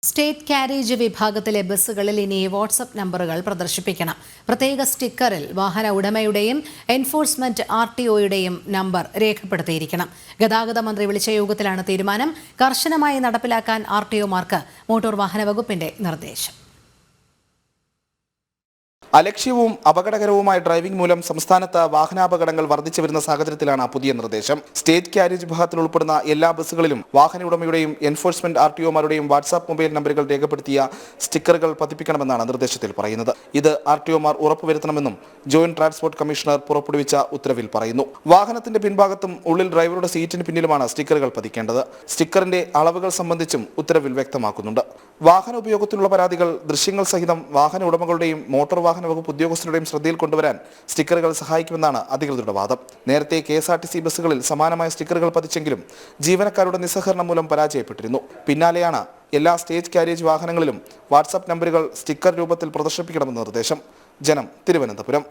State carriage വിഭാഗത്തിലെ ബസ്സുകളിൽ ഇനി വാട്സ്ആപ്പ് നമ്പറുകൾ പ്രദർശിപ്പിക്കണം. പ്രത്യേക സ്റ്റിക്കറിൽ വാഹന ഉടമയുടെയും എൻഫോഴ്സ്മെന്റ് RTOയുടെയും നമ്പർ രേഖപ്പെടുത്തിയിരിക്കണം. ഗതാഗത മന്ത്രി വിളിച്ച യോഗത്തിലാണ് തീരുമാനം. കർശനമായി നടപ്പിലാക്കാൻ RTOമാർക്ക് മോട്ടോർ വാഹന വകുപ്പിന്റെ നിർദ്ദേശം. അലക്ഷ്യവും അപകടകരവുമായ ഡ്രൈവിംഗ് മൂലം സംസ്ഥാനത്ത് വാഹനാപകടങ്ങൾ വർദ്ധിച്ചു വരുന്ന സാഹചര്യത്തിലാണ് പുതിയ നിർദ്ദേശം. സ്റ്റേറ്റ് കാരേജ് വിഭാഗത്തിൽ ഉൾപ്പെടുന്ന എല്ലാ ബസ്സുകളിലും വാഹന ഉടമയുടെയും എൻഫോഴ്സ്മെന്റ് RTOമാരുടെയും വാട്സ്ആപ്പ് മൊബൈൽ നമ്പറുകൾ രേഖപ്പെടുത്തിയ സ്റ്റിക്കറുകൾ പതിപ്പിക്കണമെന്നാണ് നിർദ്ദേശത്തിൽ പറയുന്നത്. ഇത് RTOമാർ ഉറപ്പുവരുത്തണമെന്നും ജോയിന്റ് ട്രാൻസ്പോർട്ട് കമ്മീഷണർ പുറപ്പെടുവിച്ച ഉത്തരവിൽ പറയുന്നു. വാഹനത്തിന്റെ പിൻഭാഗത്തും ഉള്ളിൽ ഡ്രൈവറുടെ സീറ്റിന് പിന്നിലുമാണ് സ്റ്റിക്കറുകൾ പതിക്കേണ്ടത്. സ്റ്റിക്കറിന്റെ അളവുകൾ സംബന്ധിച്ചും ഉത്തരവിൽ വ്യക്തമാക്കുന്നുണ്ട്. വാഹന ഉപയോഗത്തിലുള്ള പരാതികൾ ദൃശ്യങ്ങൾ സഹിതം വാഹന ഉടമകളുടെയും മോട്ടോർ വാഹന വകുപ്പ് ഉദ്യോഗസ്ഥരുടെയും ശ്രദ്ധയിൽ കൊണ്ടുവരാൻ സ്റ്റിക്കറുകൾ സഹായിക്കുമെന്നാണ് അധികൃതരുടെ വാദം. നേരത്തെ KSRTC ബസ്സുകളിൽ സമാനമായ സ്റ്റിക്കറുകൾ പതിച്ചെങ്കിലും ജീവനക്കാരുടെ നിസ്സഹകരണം മൂലം പരാജയപ്പെട്ടിരുന്നു. പിന്നാലെയാണ് എല്ലാ സ്റ്റേറ്റ് കാരേജ് വാഹനങ്ങളിലും വാട്സ്ആപ്പ് നമ്പറുകൾ സ്റ്റിക്കർ രൂപത്തിൽ പ്രദർശിപ്പിക്കണമെന്ന നിർദ്ദേശം. ജനം, തിരുവനന്തപുരം.